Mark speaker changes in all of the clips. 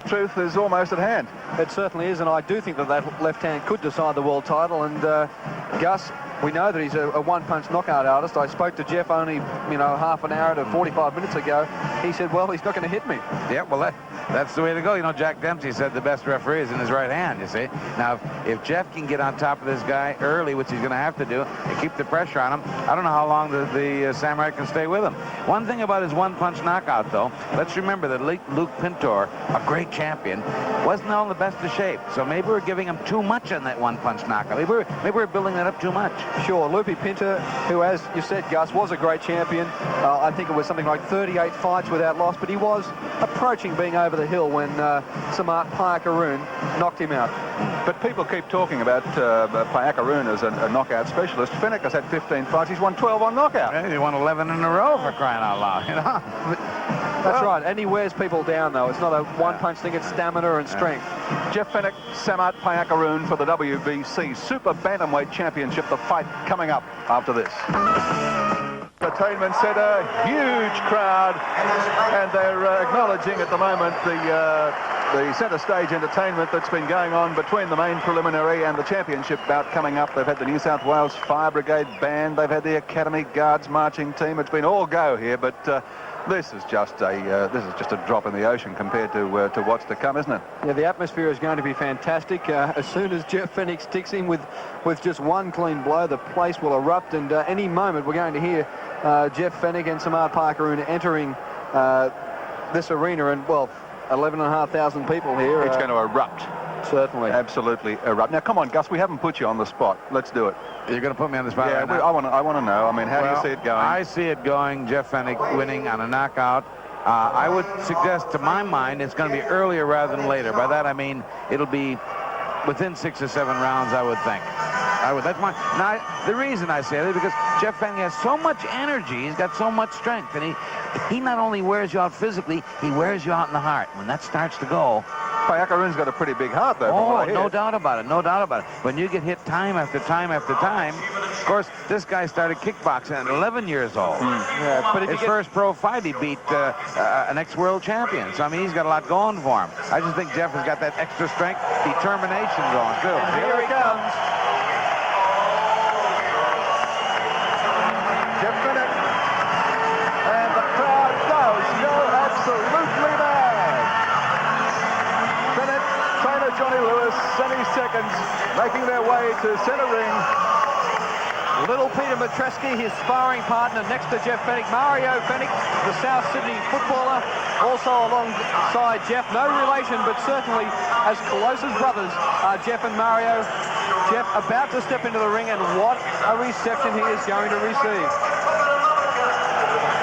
Speaker 1: truth is almost at hand.
Speaker 2: It certainly is, and I do think that left hand could decide the world title. And Gus, we know that he's a one-punch knockout artist. I spoke to Jeff only, half an hour to 45 minutes ago. He said, well, he's not going to hit me.
Speaker 3: Yeah, well, that's the way to go. Jack Dempsey said the best referee is in his right hand, you see. Now, if Jeff can get on top of this guy early, which he's going to have to do, and keep the pressure on him, I don't know how long the Samurai can stay with him. One thing about his one-punch knockout, though, let's remember that Luke Pintor, a great champion, wasn't all in the best of shape. So maybe we're giving him too much on that one-punch knockout. Maybe we're building that up too much.
Speaker 2: Sure, Lupe Pintor, who, as you said, Gus, was a great champion. I think it was something like 38 fights without loss, but he was approaching being over the hill when Samart Payakaroon knocked him out.
Speaker 1: But people keep talking about Payakaroon as a knockout specialist. Fenech has had 15 fights. He's won 12 on knockout.
Speaker 3: Yeah, he won 11 in a row, for crying out loud,
Speaker 2: That's right, and he wears people down, though. It's not a one-punch thing, it's stamina and strength.
Speaker 1: Jeff Fenech, Samart Payakaroon for the WBC Super Bantamweight Championship. The fight coming up after this. Entertainment Centre, huge crowd, and they're acknowledging at the moment the centre stage entertainment that's been going on between the main preliminary and the championship bout coming up. They've had the New South Wales Fire Brigade band, they've had the Academy Guards marching team. It's been all go here, but this is just a drop in the ocean compared to what's to come, isn't it?
Speaker 2: Yeah, the atmosphere is going to be fantastic. As soon as Jeff Fenech sticks him with just one clean blow, the place will erupt, and any moment we're going to hear Jeff Fenech and Samart Payakaroon entering this arena, and well, 11,500 people here.
Speaker 1: It's going to erupt.
Speaker 2: Certainly.
Speaker 1: Absolutely erupt. Now, come on, Gus, we haven't put you on the spot. Let's do it.
Speaker 3: You're going to put me on the spot right now?
Speaker 1: I want to know. I mean, how do you see it going?
Speaker 3: I see it going, Jeff Fenech winning on a knockout. I would suggest, to my mind, it's going to be earlier rather than later. By that, I mean it'll be within 6 or 7 rounds, I would think. That's my... Now, the reason I say that is because Jeff Fenech has so much energy. He's got so much strength. And he not only wears you out physically, he wears you out in the heart. When that starts to go...
Speaker 1: Payakaroon's got a pretty big heart, though.
Speaker 3: Oh, no doubt about it. No doubt about it. When you get hit time after time after time... Of course, this guy started kickboxing at 11 years old.
Speaker 2: Yeah, but
Speaker 3: his first pro fight, he beat an ex-world champion. So, I mean, he's got a lot going for him. I just think Jeff has got that extra strength, determination going, too.
Speaker 2: And here he comes.
Speaker 1: Jeff Fenech. And the crowd does go absolutely mad. Fenech, trainer Johnny Lewis, 70 seconds, making their way to centre ring.
Speaker 2: Little Peter Matreski, his sparring partner next to Jeff Fenech. Mario Fenech, the South Sydney footballer, also alongside Jeff. No relation, but certainly as close as brothers are Jeff and Mario. Jeff about to step into the ring, and what a reception he is going to receive.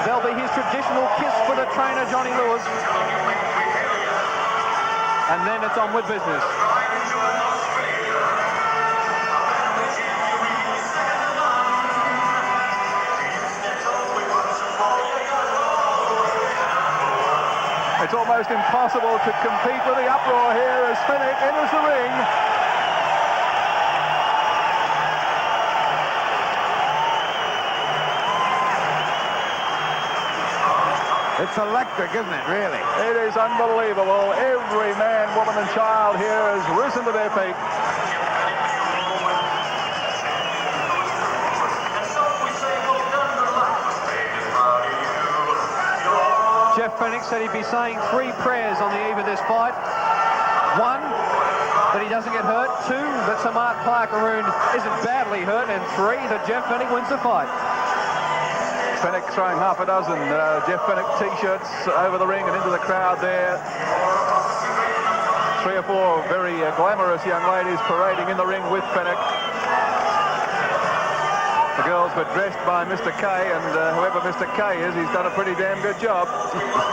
Speaker 2: There'll be his traditional kiss for the trainer, Johnny Lewis. And then it's on with business.
Speaker 1: It's almost impossible to compete with the uproar here as Fenech enters the ring.
Speaker 3: It's electric, isn't it, really?
Speaker 1: It is unbelievable. Every man, woman, and child here has risen to their feet.
Speaker 2: Jeff Fenech said he'd be saying 3 prayers on the eve of this fight. 1, that he doesn't get hurt. 2, that Samart Payakaroon isn't badly hurt. And 3, that Jeff Fenech wins the fight.
Speaker 1: Fenech throwing half a dozen Jeff Fenech t-shirts over the ring and into the crowd there. 3 or 4 very glamorous young ladies parading in the ring with Fenech. The girls were dressed by Mr. K, and whoever Mr. K is, he's done a pretty damn good job.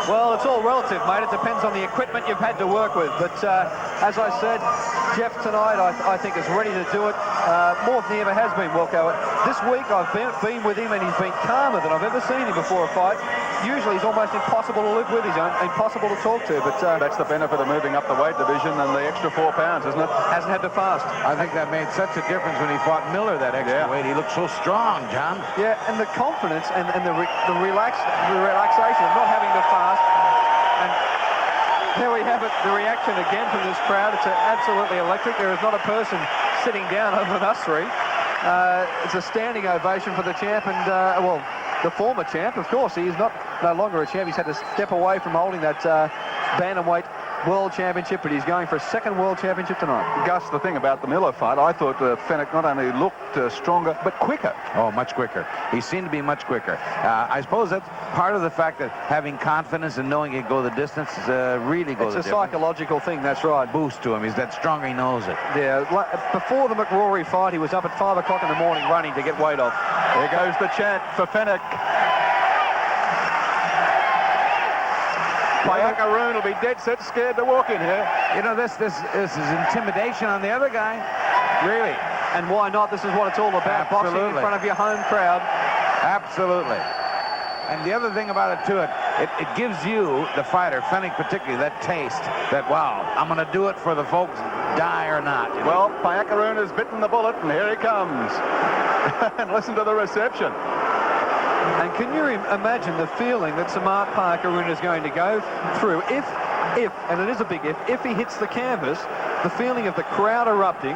Speaker 2: Well, it's all relative, mate. It depends on the equipment you've had to work with. But as I said, Jeff tonight, I think, is ready to do it more than he ever has been, Wilco. This week, I've been with him, and he's been calmer than I've ever seen him before a fight. Usually, he's almost impossible to live with. He's impossible to talk to. But
Speaker 1: that's the benefit of moving up the weight division and the extra 4 pounds, isn't it?
Speaker 2: Hasn't had to fast.
Speaker 3: I think that made such a difference when he fought Miller, that extra weight. He looked so strong, John.
Speaker 2: Yeah, and the confidence and the relaxation of not having to fast. And There we have it, the reaction again from this crowd. It's absolutely electric. There is not a person sitting down other than us three. It's a standing ovation for the champ and, well, the former champ. Of course, he is no longer a champ. He's had to step away from holding that bantamweight World Championship, but he's going for a second World Championship tonight.
Speaker 1: Gus, the thing about the Miller fight, I thought Fenech not only looked stronger, but quicker.
Speaker 3: Oh, much quicker. He seemed to be much quicker. I suppose that's part of the fact that having confidence and knowing he can go the distance really goes
Speaker 2: It's a psychological thing, that's right.
Speaker 3: Boost to him. He's that strong, he knows it.
Speaker 2: Yeah, before the McRory fight, he was up at 5 o'clock in the morning running to get weight off.
Speaker 1: Here goes the chant for Fenech. Payakaroon will be dead set scared to walk in here.
Speaker 3: You know, this is intimidation on the other guy. Really.
Speaker 2: And why not? This is what it's all about.
Speaker 3: Absolutely.
Speaker 2: Boxing in front of your home crowd.
Speaker 3: Absolutely. And the other thing about it, too, it gives you, the fighter, Fenech particularly, that taste that, wow, I'm going to do it for the folks, die or not. You know?
Speaker 1: Well, Payakaroon has bitten the bullet, and here he comes. And listen to the reception.
Speaker 2: And can you imagine the feeling that Samart Payakaroon is going to go through if, and it is a big if he hits the canvas, the feeling of the crowd erupting,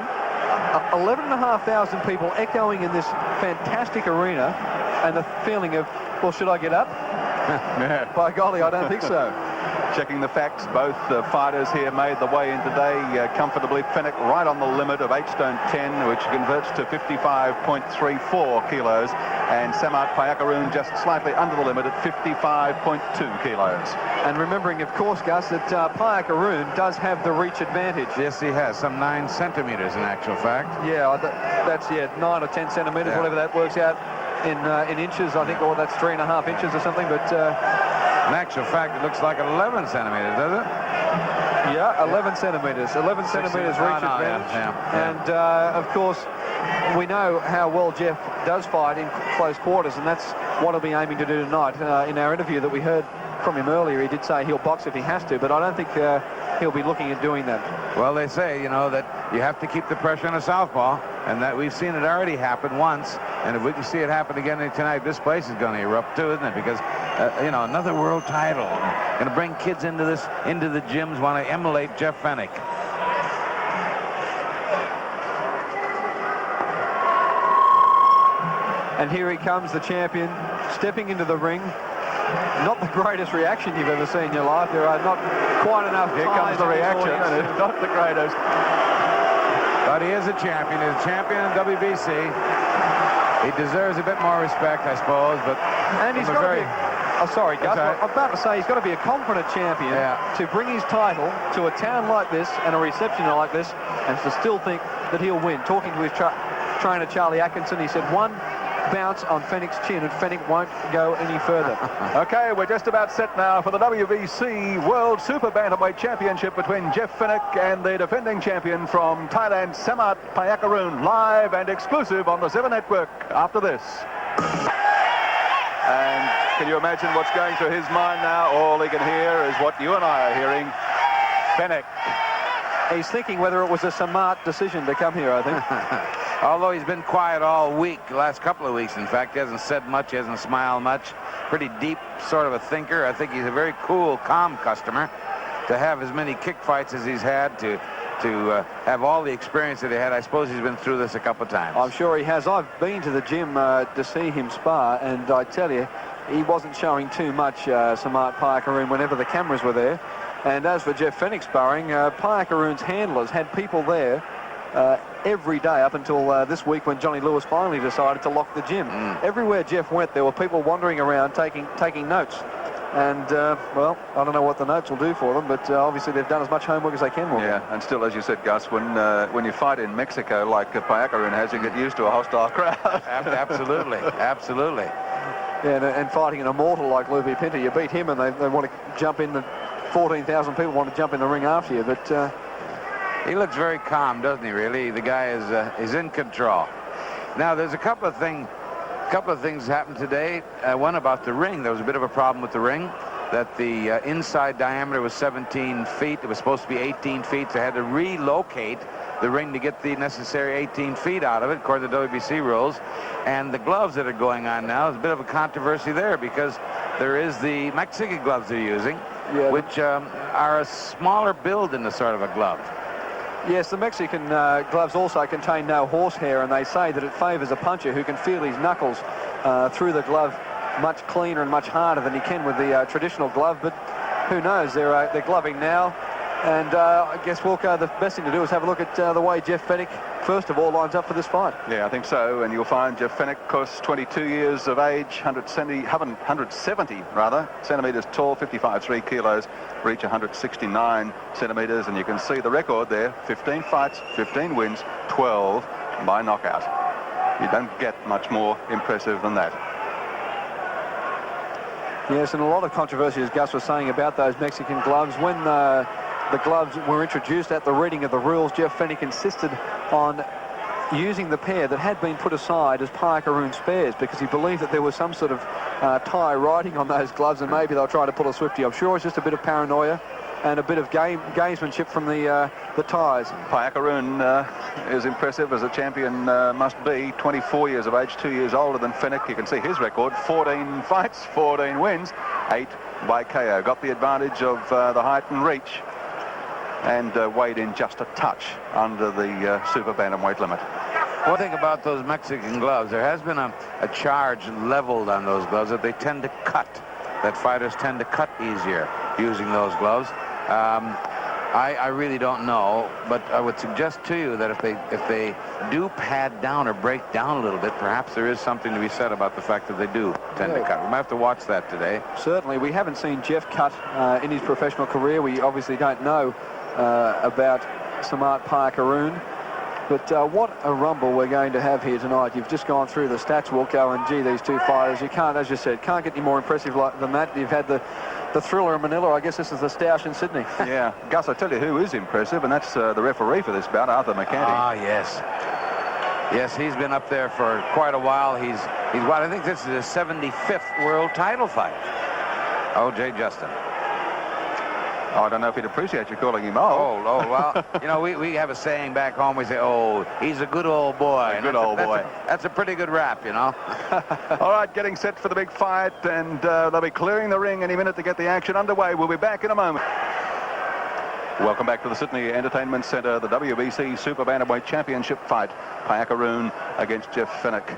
Speaker 2: 11,500 people echoing in this fantastic arena, and the feeling of, well, should I get up? By golly, I don't think so.
Speaker 1: Checking the facts, both fighters here made the way in today comfortably. Fenech right on the limit of 8 stone 10, which converts to 55.34 kilos. And Samart Payakaroon just slightly under the limit at 55.2 kilos.
Speaker 2: And remembering, of course, Gus, that Payakaroon does have the reach advantage.
Speaker 3: Yes, he has. Some 9 centimeters in actual fact.
Speaker 2: Yeah, that's 9 or 10 centimeters, whatever that works out in inches. I think, or that's 3.5 inches or something, but...
Speaker 3: in actual fact, it looks like 11 centimeters, does it?
Speaker 2: Yeah, 11 centimeters. 11 centimeters reach advantage.
Speaker 3: Yeah.
Speaker 2: And, of course, we know how well Jeff does fight in close quarters, and that's what he'll be aiming to do tonight. In our interview that we heard from him earlier, he did say he'll box if he has to, but I don't think he'll be looking at doing that.
Speaker 3: Well, they say, you know, that you have to keep the pressure on a southpaw, and that we've seen it already happen once, and if we can see it happen again tonight, this place is going to erupt too, isn't it? Because, you know, another world title, going to bring kids into the gyms, want to emulate Jeff Fenech.
Speaker 2: And here he comes, the champion, stepping into the ring. Not the greatest reaction you've ever seen in your life. There are not quite enough.
Speaker 1: Here comes the reaction, and it's not the greatest.
Speaker 3: But he is a champion. He's a champion in WBC. He deserves a bit more respect, I suppose. But
Speaker 2: and he's got to be. Oh, sorry, Gus.
Speaker 3: Okay.
Speaker 2: I'm about to say he's got to be a confident champion to bring his title to a town like this and a reception like this, and to still think that he'll win. Talking to his trainer Charlie Atkinson, he said one bounce on Fenech's chin and Fenech won't go any further.
Speaker 1: Okay, we're just about set now for the WBC World Super Bantamweight Championship between Jeff Fenech and the defending champion from Thailand, Samart Payakaroon, live and exclusive on the 7 Network after this. And can you imagine what's going through his mind now? All he can hear is what you and I are hearing. Fenech.
Speaker 2: He's thinking whether it was a smart decision to come here, I think.
Speaker 3: Although he's been quiet all week, the last couple of weeks, in fact. He hasn't said much, he hasn't smiled much. Pretty deep sort of a thinker. I think he's a very cool, calm customer. To have as many kick fights as he's had, to have all the experience that he had, I suppose he's been through this a couple of times.
Speaker 2: I'm sure he has. I've been to the gym to see him spar, and I tell you, he wasn't showing too much, Samart Payakaroon, whenever the cameras were there. And as for Jeff Fenech sparring, Payakaroon's handlers had people there every day up until this week when Johnny Lewis finally decided to lock the gym. Everywhere Jeff went, there were people wandering around taking notes. And, well, I don't know what the notes will do for them, but obviously they've done as much homework as they can.
Speaker 1: Yeah, and still, as you said, Gus, when you fight in Mexico like Payakaroon has, you get used to a hostile crowd.
Speaker 3: Absolutely, absolutely.
Speaker 2: Yeah, and fighting an immortal like Lupe Pinto, you beat him and they want to jump in, the 14,000 people want to jump in the ring after you, but...
Speaker 3: he looks very calm, doesn't he, really? The guy is in control. Now, there's a couple of things happened today. One about the ring. There was a bit of a problem with the ring, that the inside diameter was 17 feet. It was supposed to be 18 feet, so they had to relocate the ring to get the necessary 18 feet out of it, according to WBC rules. And the gloves that are going on now, there's a bit of a controversy there, because there is the Mexican gloves they're using, which are a smaller build in the sort of a glove.
Speaker 2: Yes, the Mexican gloves also contain no horsehair, and they say that it favours a puncher who can feel his knuckles through the glove much cleaner and much harder than he can with the traditional glove. But who knows? They're gloving now. And I guess, Wilco, the best thing to do is have a look at the way Jeff Fenech, first of all, lines up for this fight.
Speaker 1: Yeah, I think so. And you'll find Jeff Fenech, of course, 22 years of age, 170 centimetres tall, 55.3 kilos, reach 169 centimetres. And you can see the record there, 15 fights, 15 wins, 12 by knockout. You don't get much more impressive than that.
Speaker 2: Yes, and a lot of controversy, as Gus was saying, about those Mexican gloves. When the gloves were introduced at the reading of the rules, Jeff Fenech insisted on using the pair that had been put aside as Payakarun spares because he believed that there was some sort of tie writing on those gloves, and maybe they'll try to pull a Swifty. I'm sure it's just a bit of paranoia and a bit of gamesmanship from the ties.
Speaker 1: Payakarun is impressive as a champion must be. 24 years of age, 2 years older than Fenech. You can see his record, 14 fights, 14 wins, 8 by KO. Got the advantage of the height and reach, and weighed in just a touch under the super bantamweight limit.
Speaker 3: One thing about those Mexican gloves, there has been a charge leveled on those gloves that they tend to cut, that fighters tend to cut easier using those gloves. I really don't know, but I would suggest to you that if they do pad down or break down a little bit, perhaps there is something to be said about the fact that they do tend to cut. We might have to watch that today.
Speaker 2: Certainly. We haven't seen Jeff cut in his professional career. We obviously don't know about Samart Payakarun. But what a rumble we're going to have here tonight. You've just gone through the stats, Wilco, and gee, these two fighters, you can't, as you said, can't get any more impressive than that. You've had the thriller in Manila. I guess this is the stoush in Sydney.
Speaker 1: Yeah. Gus, I tell you who is impressive, and that's the referee for this bout, Arthur McCanty.
Speaker 3: Ah, yes. Yes, he's been up there for quite a while. He's what, I think this is his 75th world title fight. O.J. Justin.
Speaker 1: Oh, I don't know if he'd appreciate you calling him old.
Speaker 3: Oh, well, you know, we have a saying back home. We say, oh, he's a good old boy.
Speaker 1: A good old boy.
Speaker 3: That's a pretty good rap, you know.
Speaker 1: All right, getting set for the big fight, and they'll be clearing the ring any minute to get the action underway. We'll be back in a moment. Welcome back to the Sydney Entertainment Centre, the WBC Super Bantamweight Championship fight. Payakarun against Jeff Fenech.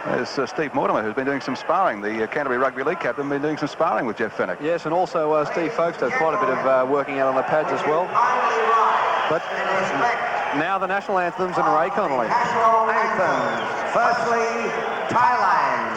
Speaker 1: There's Steve Mortimer, who's been doing some sparring. The Canterbury Rugby League captain, been doing some sparring with Jeff Fenech.
Speaker 2: Yes, and also Steve Folkes does quite a bit of working out on the pads as well. But now the national anthems and Ray Connolly.
Speaker 4: National anthems. Firstly, Thailand.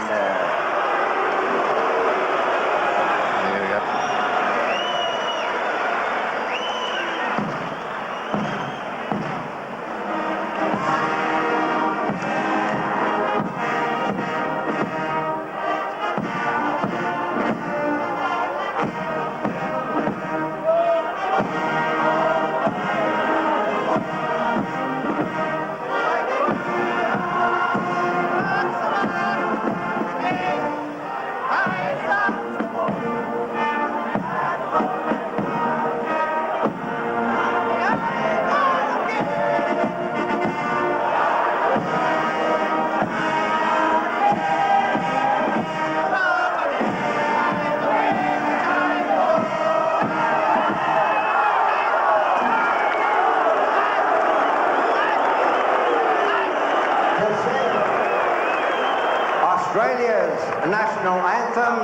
Speaker 4: Australia's national anthem,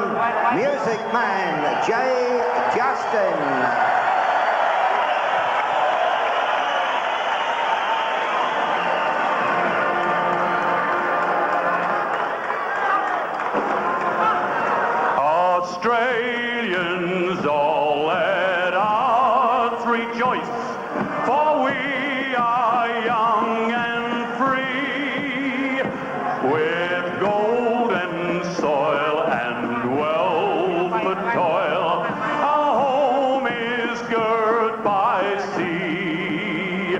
Speaker 4: Music Man, J. Justin.
Speaker 5: Australians, all let us rejoice, for we are young and free, with golden soil and wealth for toil. Our home is girt by sea.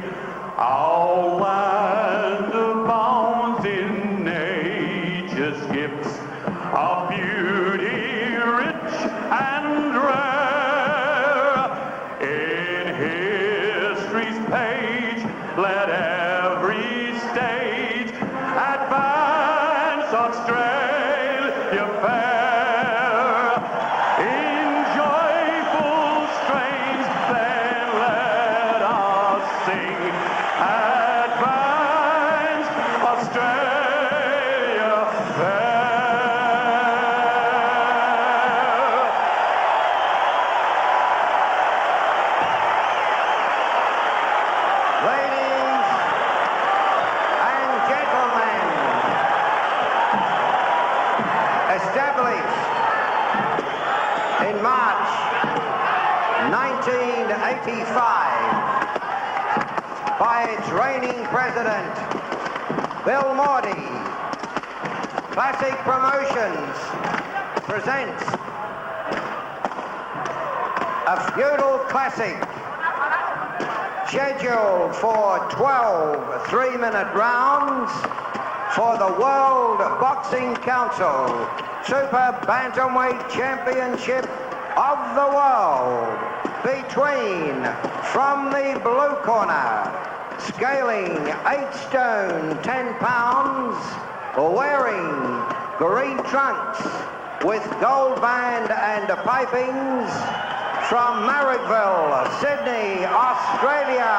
Speaker 5: Our land abounds in nature's gifts of beauty rich and rare. In history's page, let every stage advance Australia fair. In joyful
Speaker 4: by its reigning president, Bill Morty. Classic Promotions presents a feudal classic scheduled for 12 three-minute rounds for the World Boxing Council Super Bantamweight Championship of the World between, from the blue corner, scaling 8 stone 10 pounds, wearing green trunks with gold band and pipings, from Marrickville, Sydney, Australia.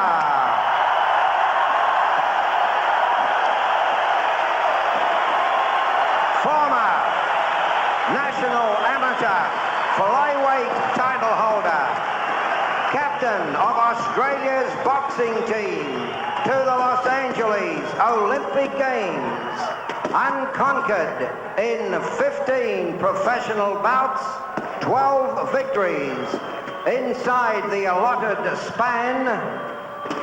Speaker 4: Former national amateur flyweight title holder, captain of Australia's boxing team to the Los Angeles Olympic Games, unconquered in 15 professional bouts, 12 victories inside the allotted span,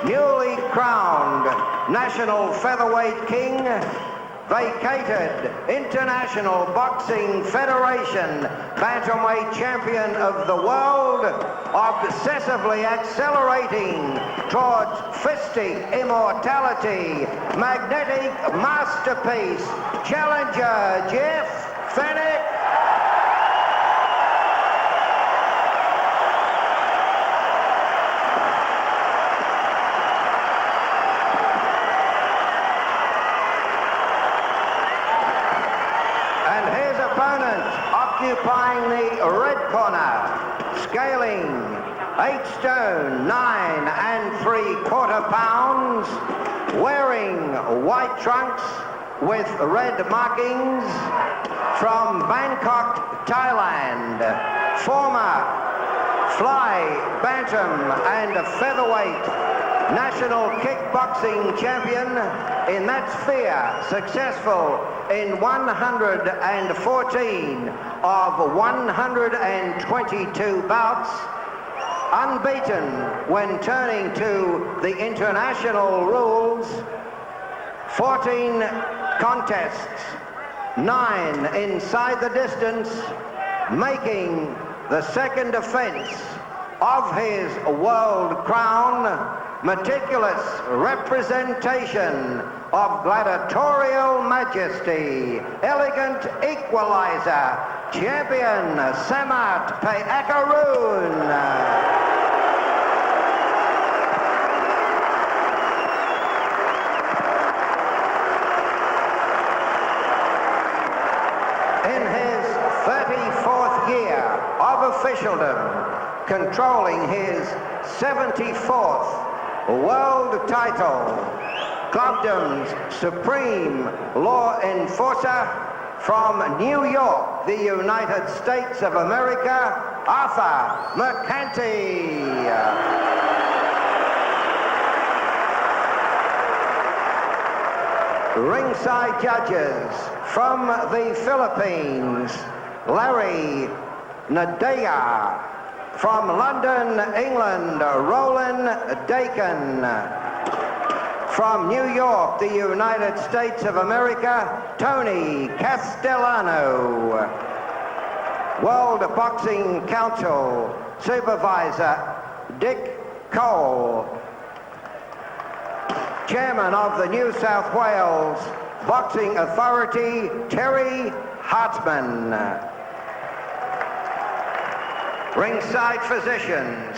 Speaker 4: newly crowned National Featherweight King, vacated International Boxing Federation Bantamweight Champion of the World, obsessively accelerating towards fistic immortality, magnetic masterpiece, challenger Jeff Fenech. Occupying the red corner, scaling 8 stone 9 3/4 pounds, wearing white trunks with red markings, from Bangkok, Thailand, former fly, bantam and featherweight national kickboxing champion in that sphere, successful in 114 of 122 bouts, unbeaten when turning to the international rules, 14 contests, 9 inside the distance, making the second defense of his world crown, meticulous representation of gladiatorial majesty, elegant equalizer, champion Samart Payakaroon. In his 34th year of officialdom, controlling his 74th world title, Clubdom's supreme law enforcer from New York, the United States of America, Arthur McCanty. Ringside judges from the Philippines, Larry Nadea. From London, England, Roland Dakin. From New York, the United States of America, Tony Castellano. World Boxing Council Supervisor Dick Cole. Chairman of the New South Wales Boxing Authority, Terry Hartman. Ringside physicians,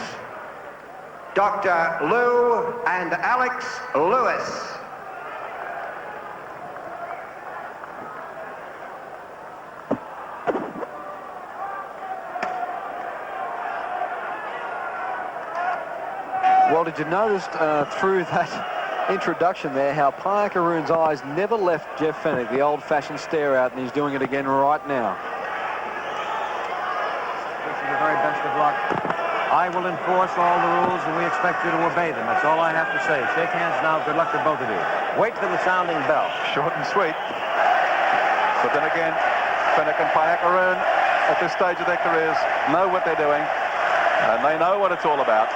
Speaker 4: Dr. Lou and Alex Lewis.
Speaker 2: Well, did you notice through that introduction there how Payakaroon's eyes never left Jeff Fenech, the old-fashioned stare out, and he's doing it again right now.
Speaker 6: The very best of luck. I will enforce all the rules and we expect you to obey them. That's all I have to say. Shake hands now. Good luck to both of you. Wait for the sounding bell.
Speaker 1: Short and sweet. But then again, Fenech and Payakaroon at this stage of their careers know what they're doing and they know what it's all about.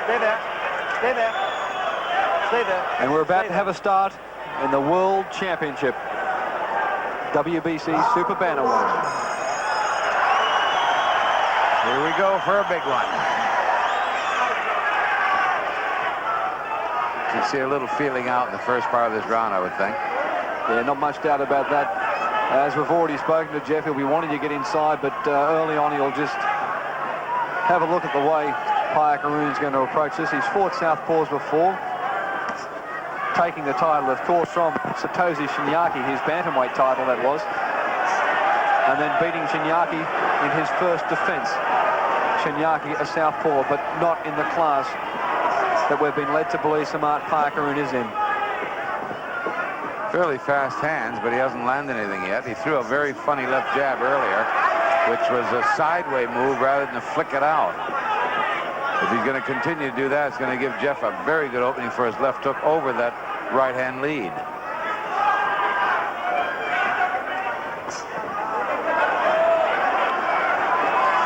Speaker 6: Stay there. Stay there. Stay there.
Speaker 2: And we're about to have a start in the World Championship. WBC Super Bantamweight.
Speaker 3: Here we go for a big one. You see a little feeling out in the first part of this round, I would think.
Speaker 2: Yeah, not much doubt about that. As we've already spoken to Jeff, he'll be wanting to get inside, but early on he'll just have a look at the way Payakaroon's going to approach this. He's fought southpaws before, taking the title, of course, from Satoshi Shinyaki, his bantamweight title that was, and then beating Shinyaki in his first defense. Shinyaki, a southpaw, but not in the class that we've been led to believe Samart Payakaroon is in.
Speaker 3: Fairly fast hands, but he hasn't landed anything yet. He threw a very funny left jab earlier, which was a sideway move rather than to flick it out. If he's going to continue to do that, it's going to give Jeff a very good opening for his left hook over that right-hand lead.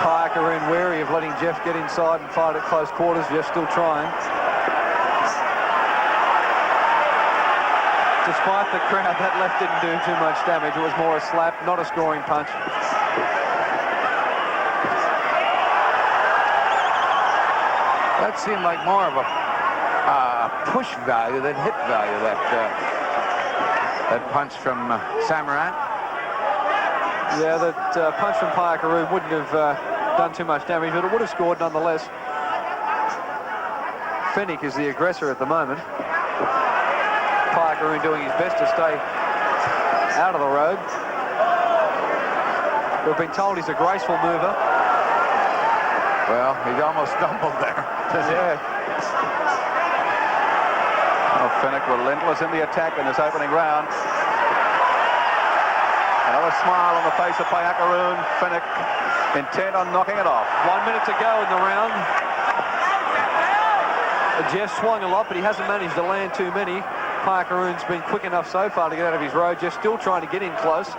Speaker 2: Payakaroon wary of letting Jeff get inside and fight at close quarters. Jeff still trying. Despite the crowd, that left didn't do too much damage. It was more a slap, not a scoring punch.
Speaker 3: That seemed like more of a push value than hit value, that punch from Samarat.
Speaker 2: Yeah, that punch from Payakaroon wouldn't have done too much damage, but it would have scored nonetheless. Fenech is the aggressor at the moment. Payakaroon doing his best to stay out of the road. We've been told he's a graceful mover.
Speaker 3: Well, he almost stumbled there.
Speaker 2: Yeah.
Speaker 1: Oh, Fenech relentless in the attack in this opening round. Another smile on the face of Payakaroon. Fenech intent on knocking it off.
Speaker 2: 1 minute to go in the round. Jeff swung a lot, but he hasn't managed to land too many. Payakaroon's been quick enough so far to get out of his road. Jeff still trying to get in close.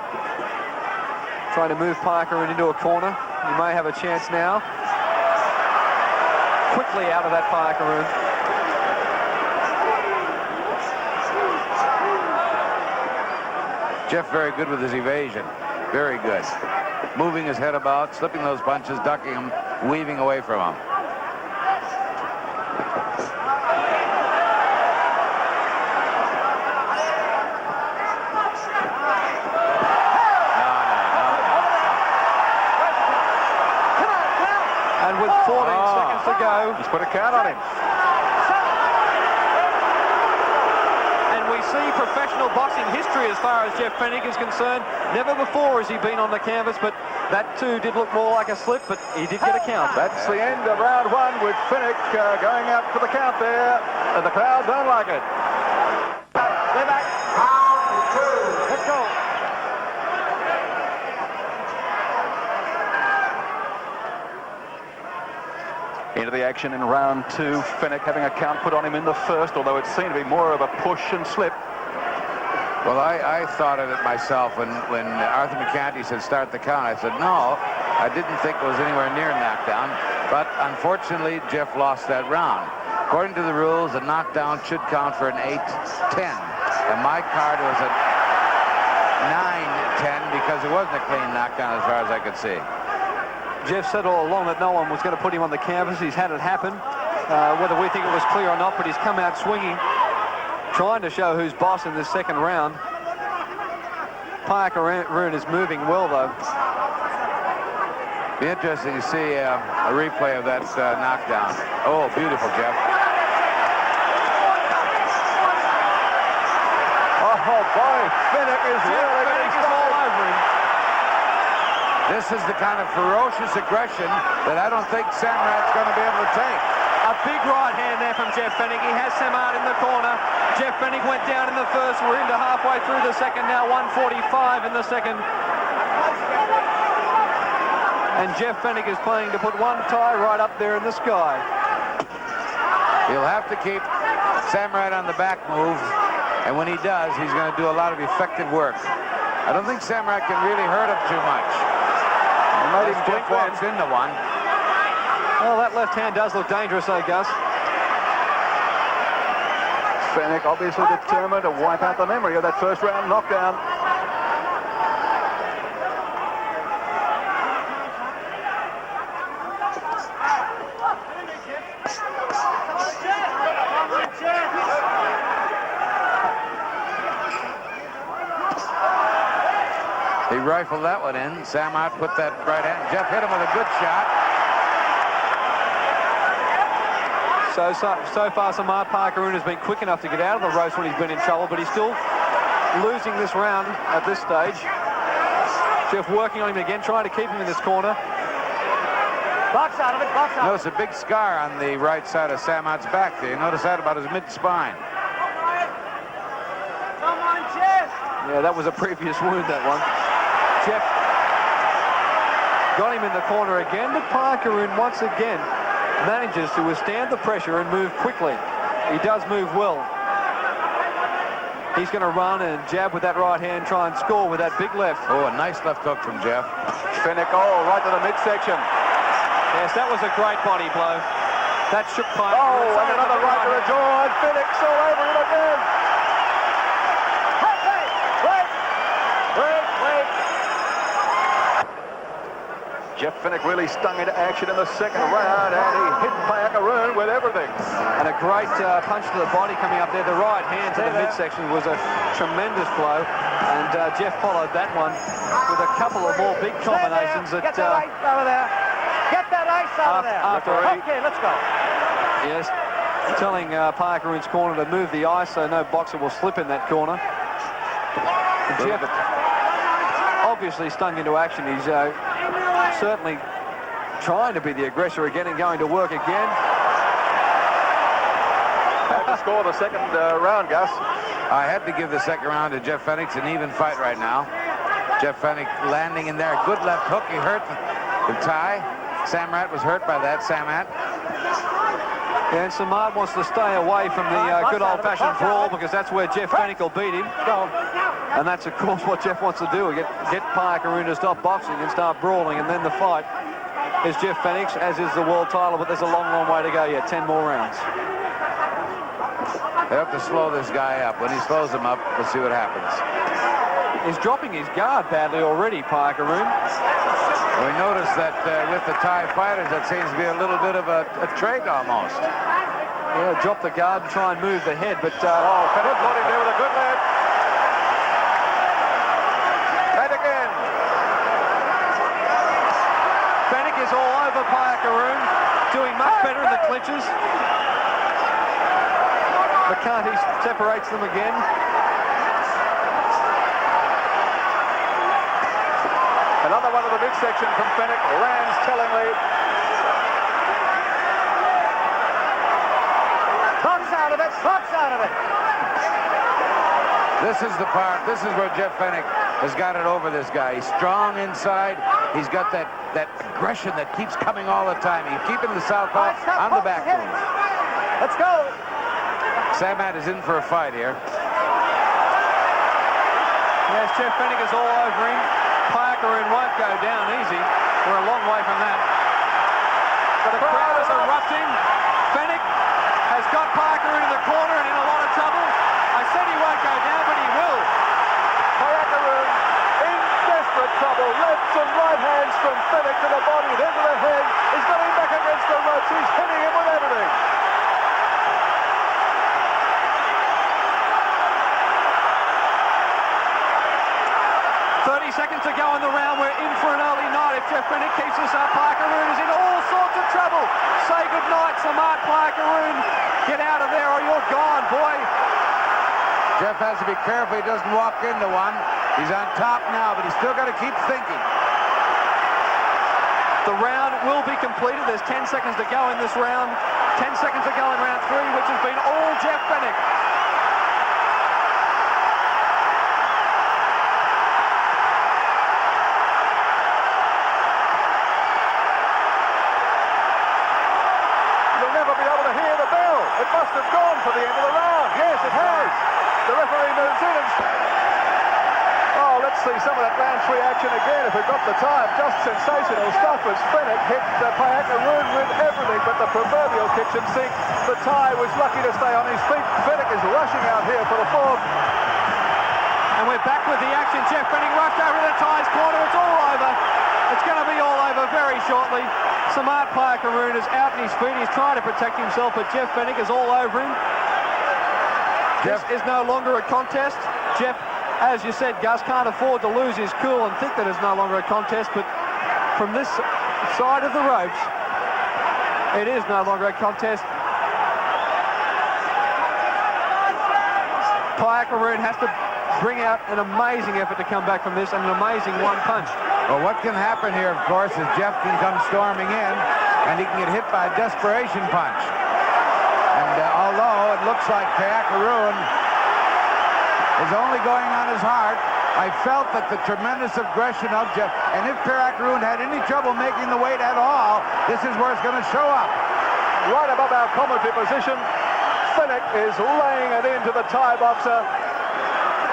Speaker 2: Trying to move Payakaroon into a corner. He may have a chance now. Quickly out of that Payakaroon.
Speaker 3: Jeff very good with his evasion. Very good. Moving his head about, slipping those punches, ducking them, weaving away from them.
Speaker 2: And with 14 seconds to go,
Speaker 1: He's put a count on him.
Speaker 2: and we see professional boxing history as far as Jeff Fenech is concerned. Never before has he been on the canvas, but that too did look more like a slip, but he did get a count.
Speaker 1: That's the end of round one with Fenech going out for the count there, and the crowd don't like it.
Speaker 2: They're back. Let's go.
Speaker 1: Into the action in round two. Fenech having a count put on him in the first, although it seemed to be more of a push and slip.
Speaker 3: Well, I thought of it myself when Arthur McCanty said start the count. I said, no, I didn't think it was anywhere near knockdown. But unfortunately, Jeff lost that round. According to the rules, a knockdown should count for an 8-10. And my card was a 9-10 because it wasn't a clean knockdown as far as I could see.
Speaker 2: Jeff said all along that no one was going to put him on the canvas. He's had it happen, whether we think it was clear or not, but he's come out swinging, trying to show who's boss in this second round. Payakaroon is moving well, though.
Speaker 3: Be interesting to see a replay of that knockdown. Oh, beautiful, Jeff.
Speaker 1: Oh, boy, Fenech is really getting
Speaker 2: all over him.
Speaker 3: This is the kind of ferocious aggression that I don't think Samarat's going to be able to take.
Speaker 2: A big right hand there from Jeff Fenech. He has Samart in the corner. Jeff Fenech went down in the first. We're into halfway through the second now. 1:45 in the second. And Jeff Fenech is playing to put one tie right up there in the sky.
Speaker 3: He'll have to keep Samarat on the back move, and when he does, he's going to do a lot of effective work. I don't think Samarat can really hurt him too much. Unless Jeff walks into one.
Speaker 2: Well, that left hand does look dangerous, though, Gus.
Speaker 1: Fenech obviously determined to wipe out the memory of that first round knockdown.
Speaker 3: He rifled that one in. Samart put that right hand. Jeff hit him with a good shot.
Speaker 2: So far, Samart Parkeroon has been quick enough to get out of the ropes when he's been in trouble, but he's still losing this round at this stage. Jeff working on him again, trying to keep him in this corner.
Speaker 6: Box out of it, box out.
Speaker 3: Notice a big scar on the right side of Samart's back there. You notice that about his mid-spine.
Speaker 6: Come on, Jeff.
Speaker 2: Yeah, that was a previous wound, that one. Jeff got him in the corner again, but Parkeroon once again manages to withstand the pressure and move quickly. He does move well. He's going to run and jab with that right hand, try and score with that big left.
Speaker 3: Oh, a nice left hook from Jeff.
Speaker 1: Fenech, right to the midsection.
Speaker 2: Yes, that was a great body blow. That shook Parkeroon.
Speaker 1: Oh, and another right to the jaw, and Fenech's all over him again. Wait. Jeff Fenech really stung into action in the second round, and he hit Parkeroon with everything.
Speaker 2: And a great punch to the body coming up there. The right hand to the midsection was a tremendous blow, and Jeff followed that one with a couple of more big combinations.
Speaker 6: Get that ice out of there. Get that ice out of there. Okay, let's go.
Speaker 2: Yes, telling Parkeroon's corner to move the ice so no boxer will slip in that corner. And Jeff obviously stung into action. He's certainly trying to be the aggressor again and going to work again.
Speaker 1: Had to score the second round, Gus.
Speaker 3: I had to give the second round to Jeff Fenech. It's an even fight right now. Jeff Fenech landing in there. Good left hook. He hurt the tie. Samart was hurt by that, Samart.
Speaker 2: And Samart wants to stay away from the good old-fashioned brawl because that's where Jeff Fenech will beat him. And that's, of course, what Jeff wants to do, get Parkeroon to stop boxing and start brawling, and then the fight is Jeff Fenech's, as is the world title, but there's a long, long way to go yet, 10 more rounds.
Speaker 3: They have to slow this guy up. When he slows him up, we'll see what happens.
Speaker 2: He's dropping his guard badly already, Parkeroon.
Speaker 3: We noticed that with the Thai fighters, that seems to be a little bit of a trait almost.
Speaker 2: Yeah, drop the guard and try and move the head, but...
Speaker 1: Fenech got him there with a good left. And again.
Speaker 2: Fenech is all over Parkeroon, doing much better in the clinches. McCarthy separates them again.
Speaker 1: Another one of the midsection from Fenech, lands tellingly.
Speaker 6: Box out of it, box out of it.
Speaker 3: This is the part, this is where Jeff Fenech has got it over this guy. He's strong inside. He's got that aggression that keeps coming all the time. He's keeping the southpaw on the back move.
Speaker 6: Let's go.
Speaker 3: Samart is in for a fight here.
Speaker 2: Yes, Jeff Fenech is all over him. Parkeroon won't go down easy. We're a long way from that. But the crowd is erupting. Fenech has got Parkeroon in the corner and in a lot of trouble. I said he won't go down, but he will.
Speaker 1: Parkeroon in desperate trouble. Lefts and right hands from Fenech to the body, then to the head. He's got him back against the ropes. He's hitting him with everything.
Speaker 2: 30 seconds to go in the round. We're in for an early night. If Jeff Fenech keeps this up, Parkeroon is in all sorts of trouble. Say goodnight, Samart Parkeroon. Get out of there or you're gone, boy.
Speaker 3: Jeff has to be careful he doesn't walk into one. He's on top now, but he's still got to keep thinking.
Speaker 2: The round will be completed. There's 10 seconds to go in this round. 10 seconds to go in round 3, which has been all Jeff Fenech.
Speaker 1: You'll never be able to hear the bell. It must have gone for the end of the round. Yes, it has. The referee moves in and... Oh, let's see some of that round 3 action again if we've got the time. Just sensational stuff as Fenech hit Payakaroon with everything but the proverbial kitchen sink. The Thai was lucky to stay on his feet. Fenech is rushing out here for the 4th.
Speaker 2: And we're back with the action. Jeff Fenech rushed over the Thai's corner. It's all over. It's going to be all over very shortly. Samart Payakaroon is out on his feet. He's trying to protect himself, but Jeff Fenech is all over him. This is no longer a contest. Jeff, as you said, Gus, can't afford to lose his cool and think that it's no longer a contest, but from this side of the ropes, it is no longer a contest. Payakaroon has to bring out an amazing effort to come back from this and an amazing one punch.
Speaker 3: Well, what can happen here, of course, is Jeff can come storming in and he can get hit by a desperation punch. And although it looks like Payakaroon is only going on his heart, I felt that the tremendous aggression of Jeff, and if Payakaroon had any trouble making the weight at all, this is where it's going to show up.
Speaker 1: Right above our commentary position, Fenech is laying it into the Thai boxer.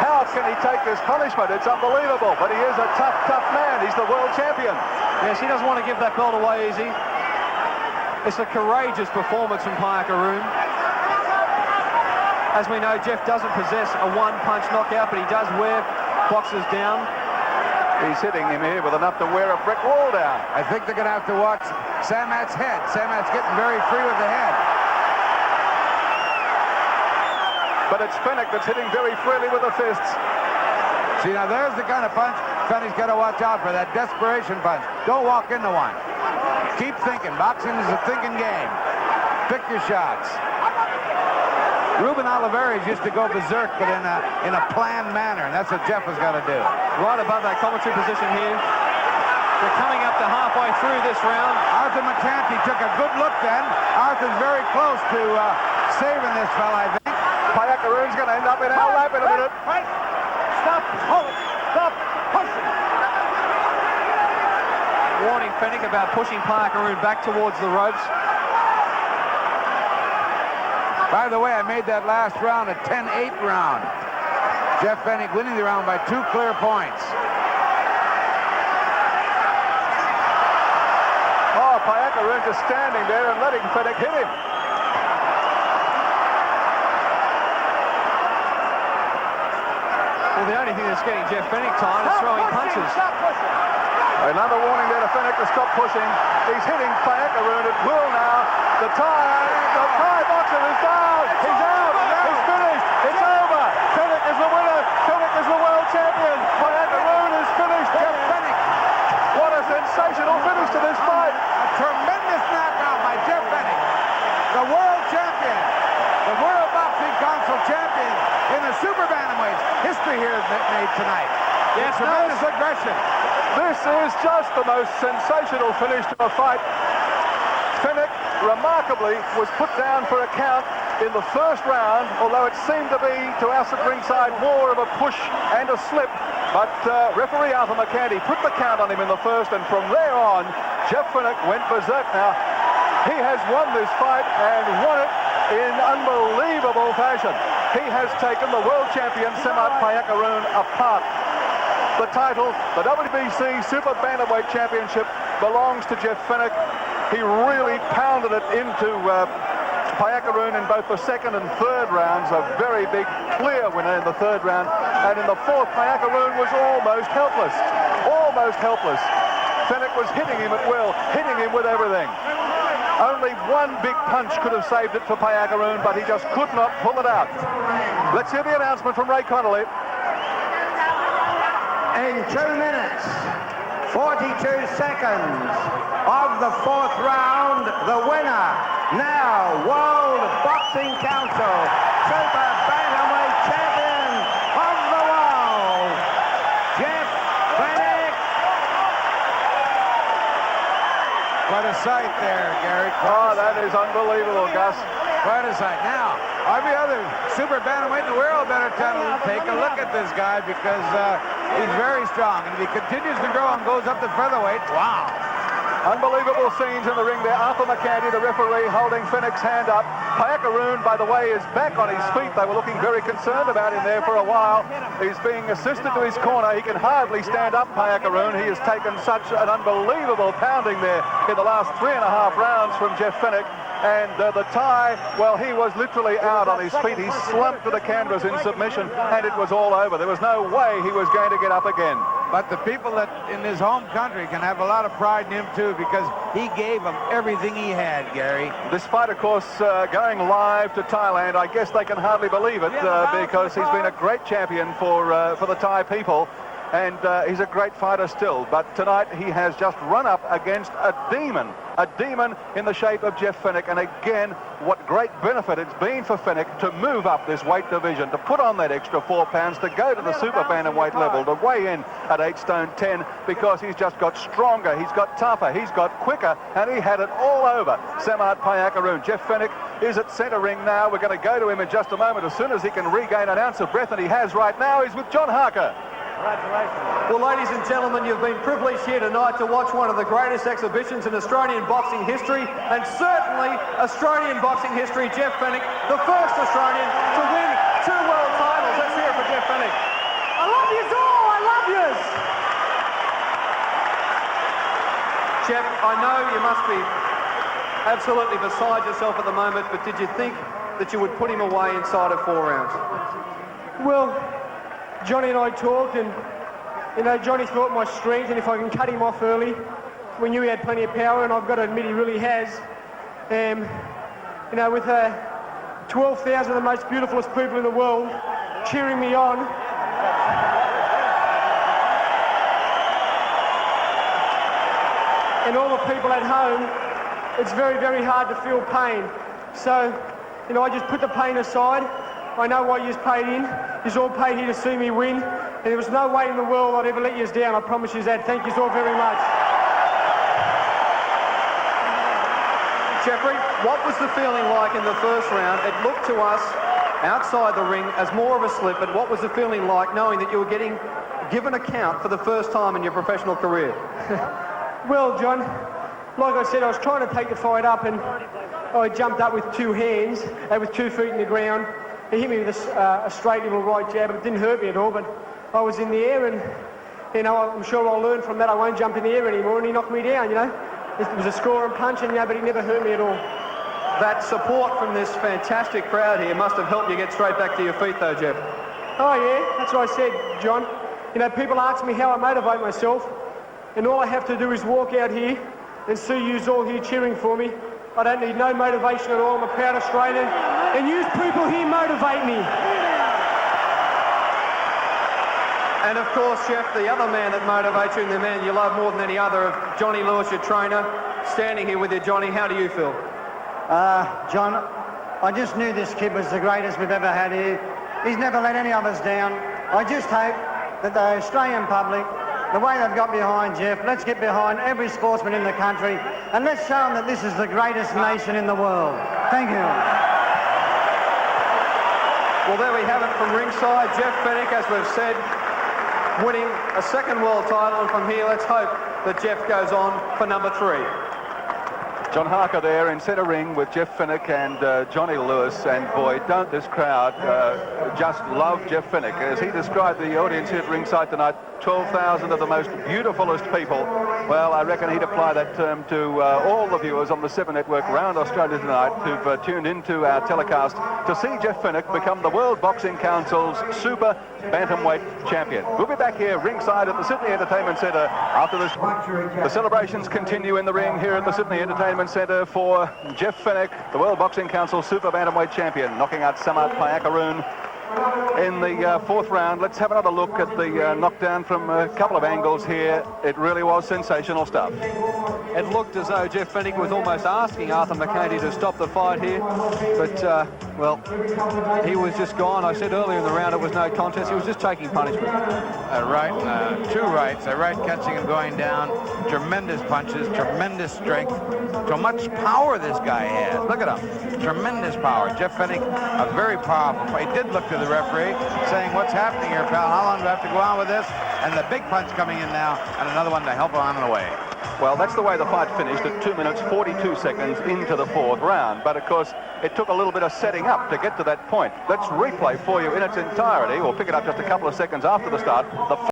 Speaker 1: How can he take this punishment? It's unbelievable, but he is a tough, tough man. He's the world champion.
Speaker 2: Yes, he doesn't want to give that belt away easy. It's a courageous performance from Payakaroon. As we know, Jeff doesn't possess a one-punch knockout, but he does wear boxers down.
Speaker 1: He's hitting him here with enough to wear a brick wall down.
Speaker 3: I think they're going to have to watch Samat's head. Samat's getting very free with the head.
Speaker 1: But it's Fenech that's hitting very freely with the fists.
Speaker 3: See, now there's the kind of punch Fenech's got to watch out for, that desperation punch. Don't walk into one. Keep thinking. Boxing is a thinking game. Pick your shots. Ruben Olivares used to go berserk, but in a planned manner, and that's what Jeff has got to do.
Speaker 2: Right above that commentary position here. We're coming up to halfway through this round.
Speaker 3: Arthur McCanty took a good look then. Arthur's very close to saving this fella, I think.
Speaker 1: Payakaroon's going to end up in our lap in a minute.
Speaker 6: Stop! Hold it! Stop pushing!
Speaker 2: Warning Fenech about pushing Payakaroon back towards the ropes.
Speaker 3: By the way, I made that last round a 10-8 round. Jeff Fenech winning the round by 2 clear points.
Speaker 1: Oh, Payakaroon just standing there and letting Fenech hit him.
Speaker 2: Well, the only thing that's getting Jeff Fenech tired is throwing punches.
Speaker 1: Another warning there to Fenech to stop pushing. He's hitting Payakaroon at will now. The Thai boxer is down. He's out. He's finished. It's over. Fenech is the winner. Fenech is the world champion. Payakaroon is finished. Jeff Fenech. What a sensational finish to this fight.
Speaker 3: A tremendous knockout by Jeff Fenech, the world champion, the World Boxing Council champion in the super bantamweights. History here is made tonight.
Speaker 2: Yes,
Speaker 3: tremendous aggression.
Speaker 1: This is just the most sensational finish to a fight. Fenech, remarkably, was put down for a count in the first round, although it seemed to be, to us at ringside, more of a push and a slip. But referee Arthur McCanty put the count on him in the first, and from there on, Jeff Fenech went berserk. Now, he has won this fight and won it in unbelievable fashion. He has taken the world champion, Samart Payakaroon, apart. The title, the WBC Super Bantamweight Championship, belongs to Jeff Fenech. He really pounded it into Payakaroon in both the second and third rounds. A very big, clear winner in the third round. And in the fourth, Payakaroon was almost helpless. Almost helpless. Fenech was hitting him at will, hitting him with everything. Only one big punch could have saved it for Payakaroon, but he just could not pull it out. Let's hear the announcement from Ray Connolly.
Speaker 4: In 2 minutes, 42 seconds of the 4th round, the winner, now World Boxing Council Super Bantamweight Champion of the world, Jeff Fenech.
Speaker 3: What a sight there, Gary.
Speaker 1: Oh, that is unbelievable, Gus.
Speaker 3: Quite a sight. Now, every other super bantamweight in the world better take a look at this guy, because he's very strong. And if he continues to grow and goes up to featherweight, wow.
Speaker 1: Unbelievable scenes in the ring there. Arthur McCanty, the referee, holding Fenech's hand up. Payakaroon, by the way, is back on his feet. They were looking very concerned about him there for a while. He's being assisted to his corner. He can hardly stand up, Payakaroon. He has taken such an unbelievable pounding there in the last 3.5 rounds from Jeff Fenech. And the Thai, well, he was literally out on his feet. He slumped to the canvas in submission, and it was all over. There was no way he was going to get up again.
Speaker 3: But the people that in his home country can have a lot of pride in him, too, because he gave them everything he had, Gary.
Speaker 1: This fight, of course, going live to Thailand, I guess they can hardly believe it because he's been a great champion for the Thai people. And he's a great fighter still. But tonight he has just run up against a demon in the shape of Jeff Fenech. And again, what great benefit it's been for Fenech to move up this weight division, to put on that extra 4 pounds, to go to the super bantamweight level, to weigh in at 8 stone 10, because he's just got stronger, he's got tougher, he's got quicker, and he had it all over Samart Payakaroon. Jeff Fenech is at centre ring now. We're going to go to him in just a moment as soon as he can regain an ounce of breath, and he has right now. He's with John Harker.
Speaker 2: Well, ladies and gentlemen, you've been privileged here tonight to watch one of the greatest exhibitions in Australian boxing history, and certainly Australian boxing history. Jeff Fenech, the first Australian to win 2 world titles. Let's hear it for Jeff Fenech.
Speaker 7: I love yous all. I love yous.
Speaker 2: Jeff, I know you must be absolutely beside yourself at the moment, but did you think that you would put him away inside of 4 rounds?
Speaker 7: Well, Johnny and I talked, and you know, Johnny thought my strength, and if I can cut him off early, we knew he had plenty of power, and I've got to admit he really has. You know, with 12,000 of the most beautifulest people in the world cheering me on, and all the people at home, it's very, very hard to feel pain. So, you know, I just put the pain aside. I know why you've paid in. You've all paid here to see me win, and there was no way in the world I'd ever let you down. I promise you that. Thank you all very much.
Speaker 2: Jeffrey, what was the feeling like in the first round? It looked to us outside the ring as more of a slip, but what was the feeling like knowing that you were getting given a count for the first time in your professional career?
Speaker 7: Well, John, like I said, I was trying to take the fight up, and I jumped up with 2 hands, with 2 feet in the ground. He hit me with a straight little right jab, but it didn't hurt me at all. But I was in the air, and you know, I'm sure I'll learn from that. I won't jump in the air anymore. And he knocked me down. You know, it was a score and punch, and but he never hurt me at all.
Speaker 2: That support from this fantastic crowd here must have helped you get straight back to your feet, though, Jeff.
Speaker 7: Oh yeah, that's what I said, John. You know, people ask me how I motivate myself, and all I have to do is walk out here and see yous all here cheering for me. I don't need no motivation at all. I'm a proud Australian, and you people here motivate me.
Speaker 2: And of course, Jeff, the other man that motivates you and the man you love more than any other, of Johnny Lewis, your trainer, standing here with you. Johnny, how do you feel?
Speaker 8: John, I just knew this kid was the greatest we've ever had here. He's never let any of us down. I just hope that the Australian public, the way they've got behind Jeff, let's get behind every sportsman in the country, and let's show them that this is the greatest nation in the world. Thank you.
Speaker 2: Well, there we have it from ringside. Jeff Fenech, as we've said, winning a 2nd world title, and from here, let's hope that Jeff goes on for number 3.
Speaker 1: John Harker there in centre ring with Jeff Fenech and Johnny Lewis, and boy, don't this crowd just love Jeff Fenech. As he described the audience here at ringside tonight, 12,000 of the most beautifulest people. Well, I reckon he'd apply that term to all the viewers on the 7 Network around Australia tonight who've tuned into our telecast to see Jeff Fenech become the World Boxing Council's Super Bantamweight Champion. We'll be back here ringside at the Sydney Entertainment Centre after this. The celebrations continue in the ring here at the Sydney Entertainment Centre for Jeff Fenech, the World Boxing Council Super Bantamweight Champion, knocking out Samart Payakaroon in the 4th round. Let's have another look at the knockdown from a couple of angles here. It really was sensational stuff.
Speaker 2: It looked as though Jeff Fenech was almost asking Arthur McCanty to stop the fight here, but, well, he was just gone. I said earlier in the round it was no contest. He was just taking punishment.
Speaker 3: Two rights, a right catching him going down, tremendous punches, tremendous strength, so much power this guy has. Look at him, tremendous power. Jeff Fenech, a very powerful fight. He did look to the referee saying, what's happening here, pal? How long do I have to go on with this? And the big punch coming in now, and another one to help him on the way.
Speaker 1: Well, that's the way the fight finished at 2 minutes 42 seconds into the fourth round. But of course, it took a little bit of setting up to get to that point. Let's replay for you in its entirety. We'll pick it up just a couple of seconds after the start. The